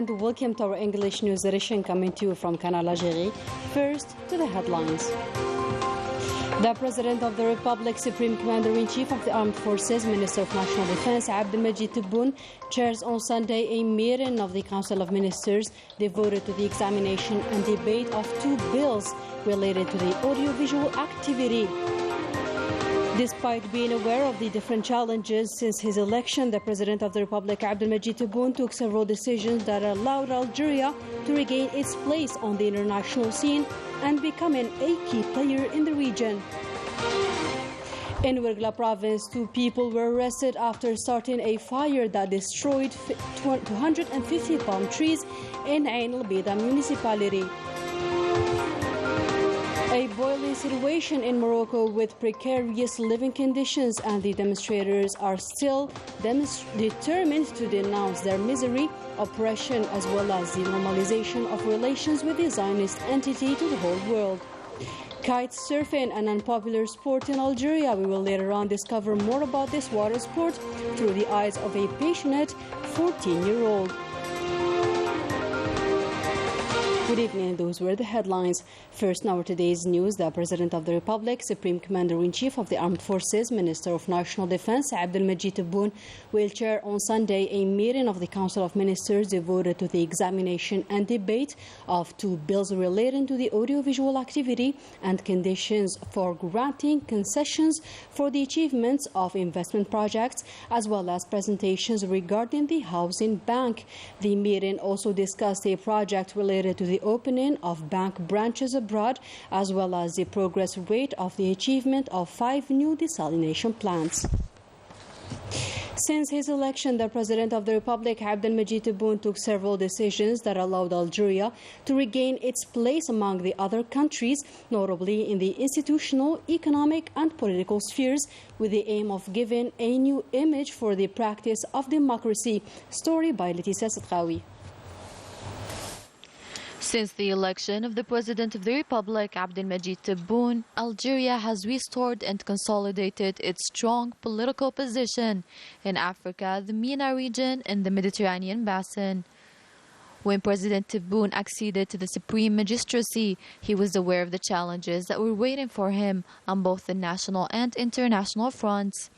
and welcome to our English news edition coming to you from Canal, Algérie. First, to the headlines. The President of the Republic, Supreme Commander-in-Chief of the Armed Forces, Minister of National Defense, Abdelmajid Tebboune, chairs on Sunday a meeting of the Council of Ministers devoted to the examination and debate of two bills related to the audiovisual activity. Despite being aware of the different challenges since his election, the President of the Republic, Abdelmajid Tebboune, took several decisions that allowed Algeria to regain its place on the international scene and becoming a key player in the region. In Ouargla province, 2 people were arrested after starting a fire that destroyed 250 palm trees in Ain El-Bida municipality. A boiling situation in Morocco with precarious living conditions, and the demonstrators are still determined to denounce their misery, oppression, as well as the normalization of relations with the Zionist entity to the whole world. Kite surfing, an unpopular sport in Algeria. We will later on discover more about this water sport through the eyes of a passionate 14-year-old. Good evening, those were the headlines. First, now today's news. The President of the Republic, Supreme Commander-in-Chief of the Armed Forces, Minister of National Defense, Abdelmajid Tebboune, will chair on Sunday a meeting of the Council of Ministers devoted to the examination and debate of 2 bills relating to the audiovisual activity and conditions for granting concessions for the achievements of investment projects, as well as presentations regarding the housing bank. The meeting also discussed a project related to the opening of bank branches abroad, as well as the progress rate of the achievement of 5 new desalination plants. Since his election, the President of the Republic, Abdelmajid Tebboune, took several decisions that allowed Algeria to regain its place among the other countries, notably in the institutional, economic and political spheres, with the aim of giving a new image for the practice of democracy. Story by Laetitia Sadkawi. Since the election of the President of the Republic, Abdelmajid Tebboune, Algeria has restored and consolidated its strong political position in Africa, the MENA region, and the Mediterranean basin. When President Tebboune acceded to the Supreme Magistracy, he was aware of the challenges that were waiting for him on both the national and international fronts.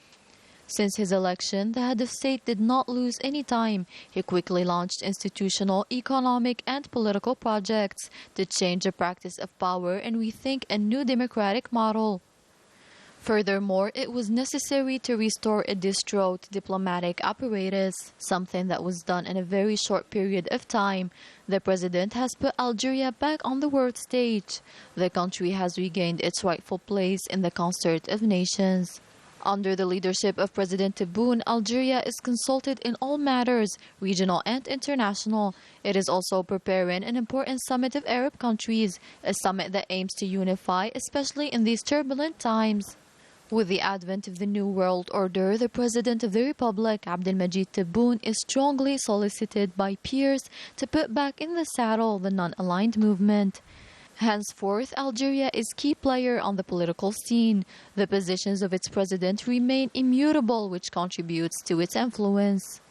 Since his election, the head of state did not lose any time. He quickly launched institutional, economic, and political projects to change the practice of power and rethink a new democratic model. Furthermore, it was necessary to restore a distraught diplomatic apparatus, something that was done in a very short period of time. The president has put Algeria back on the world stage. The country has regained its rightful place in the concert of nations. Under the leadership of President Tebboune, Algeria is consulted in all matters, regional and international. It is also preparing an important summit of Arab countries, a summit that aims to unify, especially in these turbulent times. With the advent of the New World Order, the President of the Republic, Abdelmajid Tebboune, is strongly solicited by peers to put back in the saddle the non-aligned movement. Henceforth, Algeria is key player on the political scene. The positions of its president remain immutable, which contributes to its influence.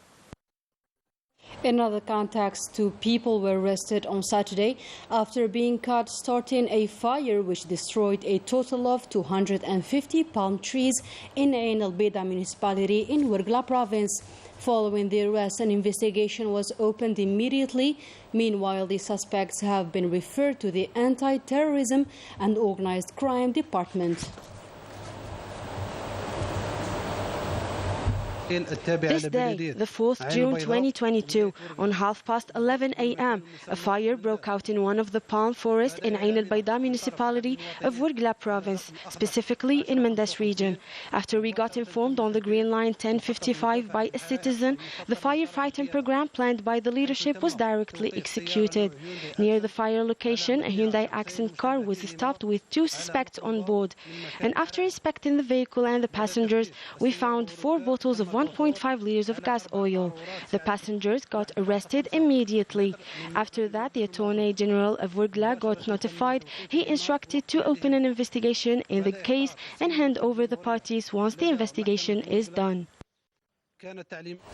In other context, 2 people were arrested on Saturday after being caught starting a fire which destroyed a total of 250 palm trees in Ain El-Bida municipality in Ouargla province. Following the arrest, an investigation was opened immediately. Meanwhile, the suspects have been referred to the Anti-Terrorism and Organized Crime Department. This day, the 4th June 2022, on 11:30 a.m., a fire broke out in one of the palm forests in Ain El-Bida municipality of Ouargla province, specifically in Mendes region. After we got informed on the Green Line 1055 by a citizen, the firefighting program planned by the leadership was directly executed. Near the fire location, a Hyundai Accent car was stopped with 2 suspects on board. And after inspecting the vehicle and the passengers, we found 4 bottles of 1.5 liters of gas oil. The passengers got arrested immediately. After that, the Attorney General of Ouargla got notified. He instructed to open an investigation in the case and hand over the parties once the investigation is done.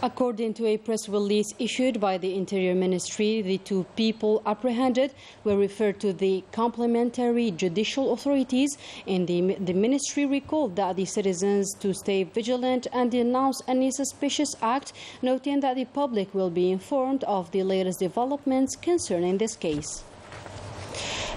According to a press release issued by the Interior Ministry, the two people apprehended were referred to the complementary judicial authorities, and the ministry recalled that the citizens to stay vigilant and denounce any suspicious act, noting that the public will be informed of the latest developments concerning this case.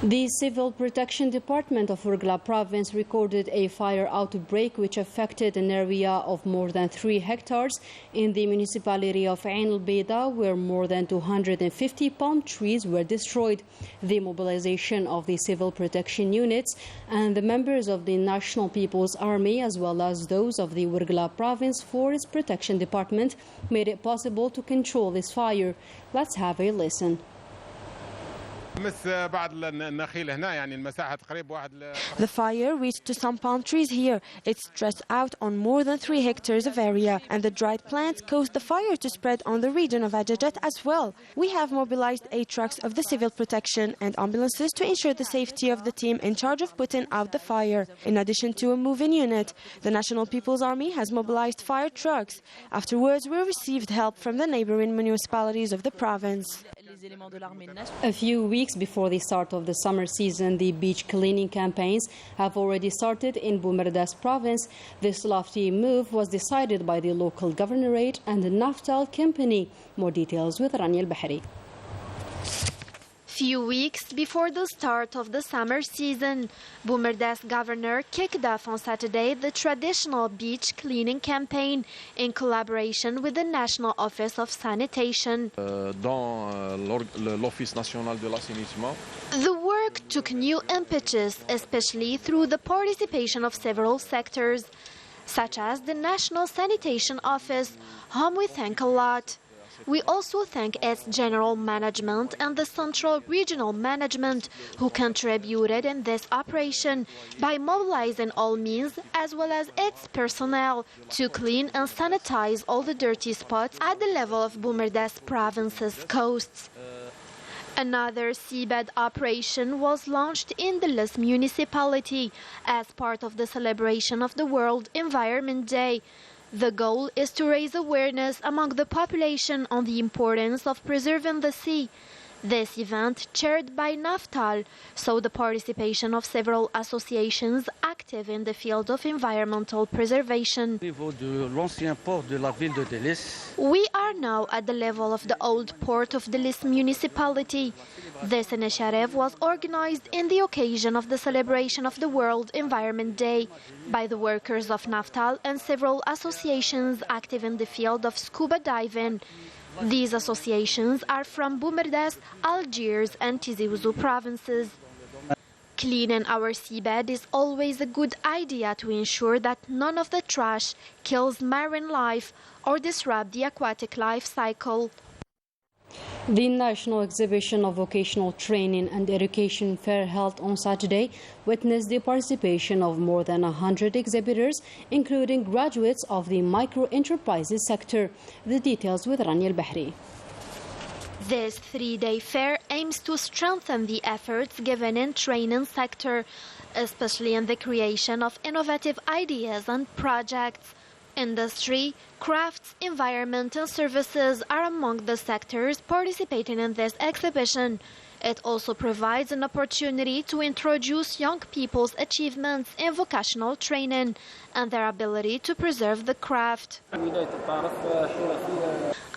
The Civil Protection Department of Urgla Province recorded a fire outbreak which affected an area of more than 3 hectares in the municipality of Ain al-Bayda, where more than 250 palm trees were destroyed. The mobilization of the civil protection units and the members of the National People's Army, as well as those of the Urgla Province Forest Protection Department, made it possible to control this fire. Let's have a listen. The fire reached to some palm trees here. It stretched out on more than 3 hectares of area, and the dried plants caused the fire to spread on the region of Ajajet as well. We have mobilized 8 trucks of the civil protection and ambulances to ensure the safety of the team in charge of putting out the fire. In addition to a moving unit, the National People's Army has mobilized fire trucks. Afterwards, we received help from the neighboring municipalities of the province. A few weeks before the start of the summer season, the beach cleaning campaigns have already started in Boumerdaz province. This lofty move was decided by the local governorate and the Naftal company. More details with Rania al-Bahri. Few weeks before the start of the summer season, Boumerdaz governor kicked off on Saturday the traditional beach cleaning campaign in collaboration with the National Office of Sanitation. L'Office national de l'assainissement. The work took new impetus, especially through the participation of several sectors, such as the National Sanitation Office, whom we thank a lot. We also thank its general management and the central regional management who contributed in this operation by mobilizing all means as well as its personnel to clean and sanitize all the dirty spots at the level of Boumerdaz province's coasts. Another seabed operation was launched in the Lis municipality as part of the celebration of the World Environment Day. The goal is to raise awareness among the population on the importance of preserving the sea. This event, chaired by Naftal, saw the participation of several associations active in the field of environmental preservation. We are now at the level of the old port of the Lis municipality. This initiative was organized in the occasion of the celebration of the World Environment Day by the workers of Naftal and several associations active in the field of scuba diving. These associations are from Boumerdaz, Algiers and Tizi Ouzou provinces. Cleaning our seabed is always a good idea to ensure that none of the trash kills marine life or disrupts the aquatic life cycle. The National Exhibition of Vocational Training and Education Fair held on Saturday witnessed the participation of more than 100 exhibitors, including graduates of the micro-enterprises sector. The details with Rania al-Bahri. This 3-day fair aims to strengthen the efforts given in training sector, especially in the creation of innovative ideas and projects. Industry, crafts, environment and services are among the sectors participating in this exhibition. It also provides an opportunity to introduce young people's achievements in vocational training and their ability to preserve the craft.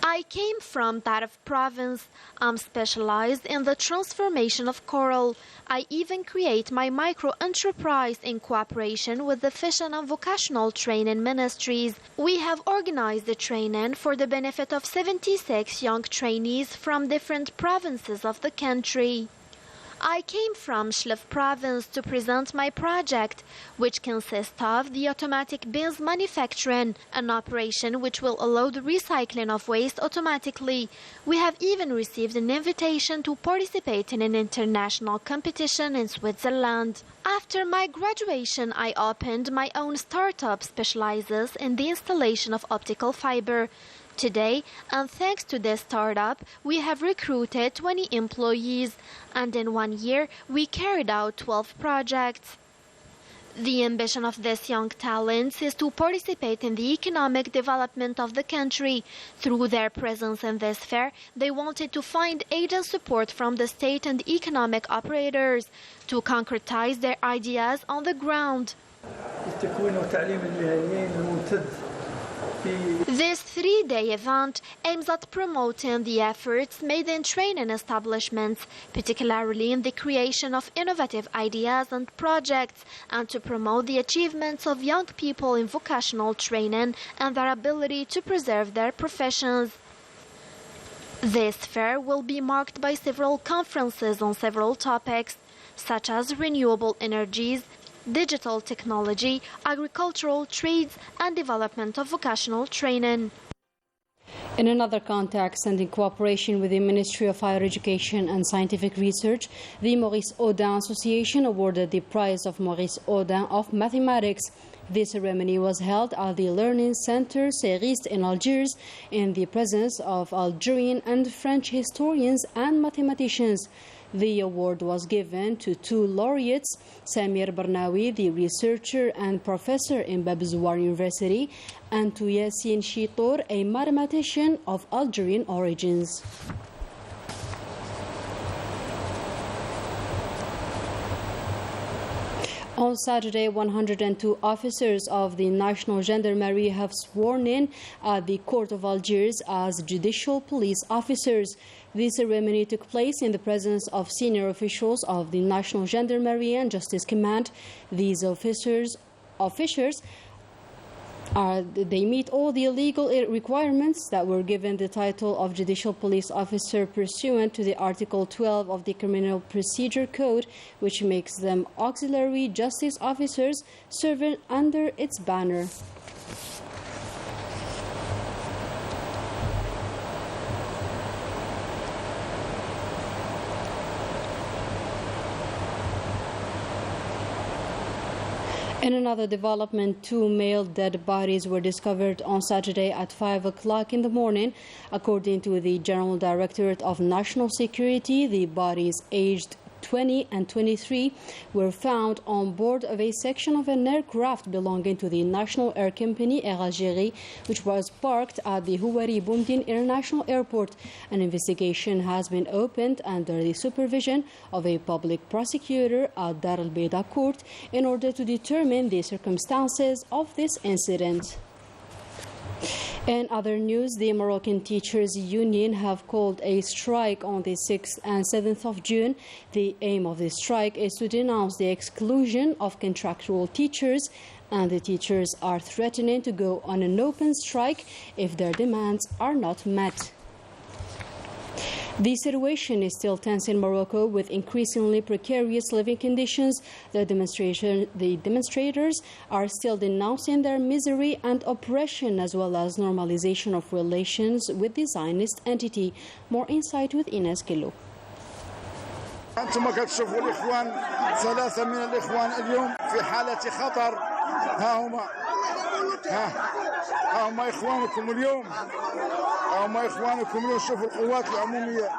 I came from Taraf province. I'm specialized in the transformation of coral. I even create my micro-enterprise in cooperation with the Fishing and Vocational Training Ministries. We have organized the training for the benefit of 76 young trainees from different provinces of the country. I came from Shlef province to present my project, which consists of the automatic bins manufacturing, an operation which will allow the recycling of waste automatically. We have even received an invitation to participate in an international competition in Switzerland. After my graduation, I opened my own startup specializes in the installation of optical fiber. Today, and thanks to this startup, we have recruited 20 employees, and in 1 year, we carried out 12 projects. The ambition of these young talents is to participate in the economic development of the country. Through their presence in this fair, they wanted to find aid and support from the state and economic operators to concretize their ideas on the ground. This three-day event aims at promoting the efforts made in training establishments, particularly in the creation of innovative ideas and projects, and to promote the achievements of young people in vocational training and their ability to preserve their professions. This fair will be marked by several conferences on several topics, such as renewable energies, digital technology, agricultural trades, and development of vocational training. In another context and in cooperation with the Ministry of Higher Education and Scientific Research, the Maurice Audin Association awarded the prize of Maurice Audin of Mathematics. This ceremony was held at the Learning Center Cerise in Algiers in the presence of Algerian and French historians and mathematicians. The award was given to two laureates, Samir Barnawi, the researcher and professor in Bab Zouar University, and to Yassine Chitour, a mathematician of Algerian origins. On Saturday, 102 officers of the National Gendarmerie have sworn in at the Court of Algiers as judicial police officers. The ceremony took place in the presence of senior officials of the National Gendarmerie and Justice Command. These officers they meet all the legal requirements that were given the title of Judicial Police Officer pursuant to the Article 12 of the Criminal Procedure Code, which makes them auxiliary justice officers serving under its banner. In another development, two male dead bodies were discovered on Saturday at 5 o'clock in the morning. According to the General Directorate of National Security, the bodies aged 20 and 23 were found on board of a section of an aircraft belonging to the National Air Company Air Algérie, which was parked at the Houari Boumediene International Airport. An investigation has been opened under the supervision of a public prosecutor at Dar al Beida Court in order to determine the circumstances of this incident. In other news, the Moroccan Teachers Union have called a strike on the 6th and 7th of June. The aim of the strike is to denounce the exclusion of contractual teachers, and the teachers are threatening to go on an open strike if their demands are not met. The situation is still tense in Morocco with increasingly precarious living conditions. The demonstrators are still denouncing their misery and oppression, as well as normalization of relations with the Zionist entity. More insight with Ines Kilo. أنتم كتشوفوا الإخوان ثلاثة من الإخوان اليوم في حالة خطر. ها هم إخوانكم اليوم. شوفوا القوات العمومية.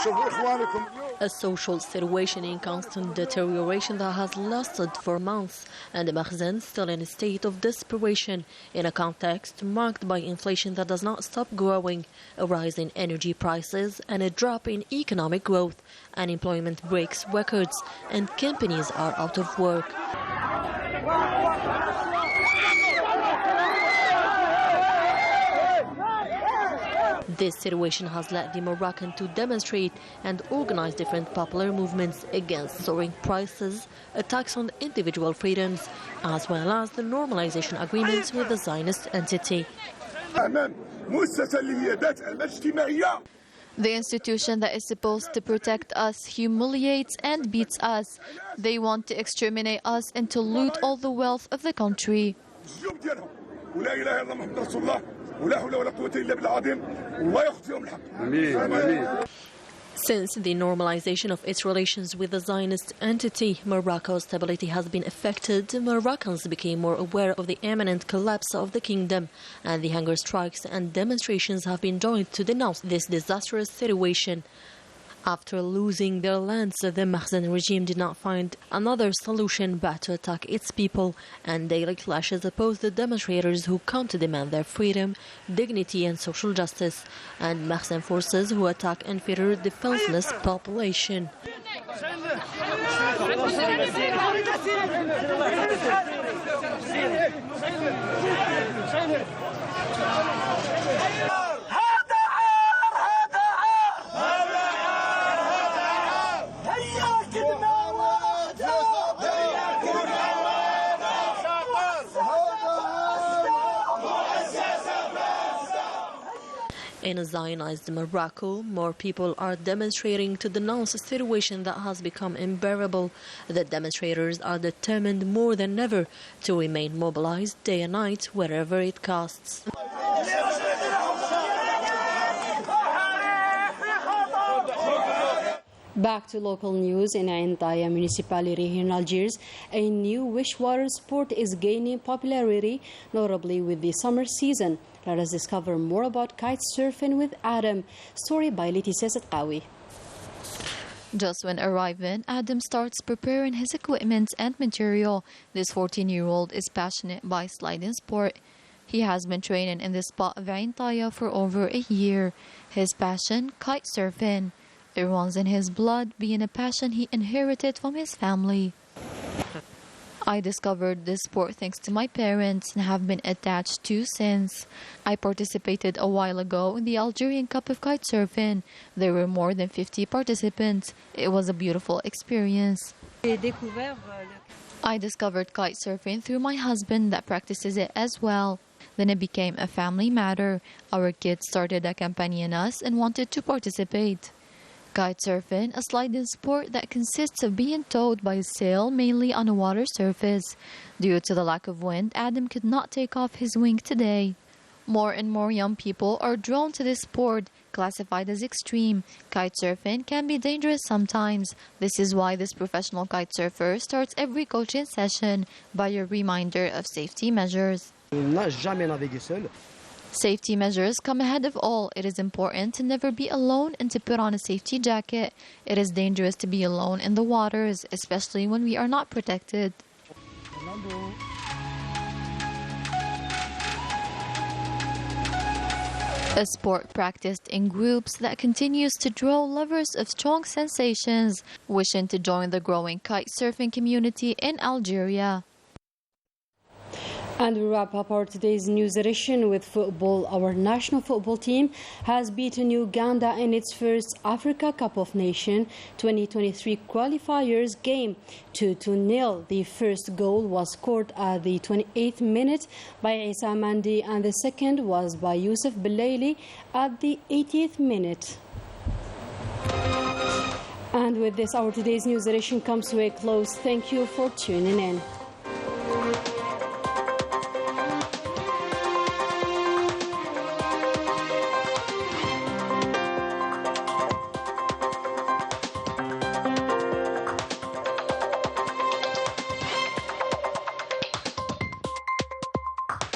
شوفوا إخوانكم اليوم. A social situation in constant deterioration that has lasted for months, and the Makhzen still in a state of desperation in a context marked by inflation that does not stop growing, a rise in energy prices, and a drop in economic growth. Unemployment breaks records, and companies are out of work. This situation has led the Moroccan to demonstrate and organize different popular movements against soaring prices, attacks on individual freedoms, as well as the normalization agreements with the Zionist entity. The institution that is supposed to protect us humiliates and beats us. They want to exterminate us and to loot all the wealth of the country. Since the normalization of its relations with the Zionist entity, Morocco's stability has been affected. Moroccans became more aware of the imminent collapse of the kingdom, and the hunger strikes and demonstrations have been joined to denounce this disastrous situation. After losing their lands, the Makhzen regime did not find another solution but to attack its people, and daily clashes opposed the demonstrators who come to demand their freedom, dignity and social justice, and Makhzen forces who attack inferior defenseless population. In Zionized Morocco, more people are demonstrating to denounce a situation that has become unbearable. The demonstrators are determined more than ever to remain mobilized day and night, wherever it costs. Back to local news. In Ain Taya municipality here in Algiers, a new wishwater sport is gaining popularity, notably with the summer season. Let us discover more about kite surfing with Adam. Story by Leticia Setqawi. Just when arriving, Adam starts preparing his equipment and material. This 14-year-old is passionate by sliding sport. He has been training in the spot of Ain Taya for over a year. His passion, kite surfing. It runs in his blood, being a passion he inherited from his family. I discovered this sport thanks to my parents and have been attached to since. I participated a while ago in the Algerian Cup of Kite Surfing. There were more than 50 participants. It was a beautiful experience. I discovered kite surfing through my husband that practices it as well. Then it became a family matter. Our kids started accompanying us and wanted to participate. Kite surfing, a sliding sport that consists of being towed by a sail mainly on a water surface. Due to the lack of wind, Adam could not take off his wing today. More and more young people are drawn to this sport, classified as extreme. Kite surfing can be dangerous sometimes. This is why this professional kite surfer starts every coaching session by a reminder of safety measures. Safety measures come ahead of all. It is important to never be alone and to put on a safety jacket. It is dangerous to be alone in the waters, especially when we are not protected. A sport practiced in groups that continues to draw lovers of strong sensations, wishing to join the growing kite surfing community in Algeria. And we wrap up our today's news edition with football. Our national football team has beaten Uganda in its first Africa Cup of Nations 2023 qualifiers game 2-0. The first goal was scored at the 28th minute by Issa Mandi, and the second was by Youssef Belaili at the 80th minute. And with this, our today's news edition comes to a close. Thank you for tuning in.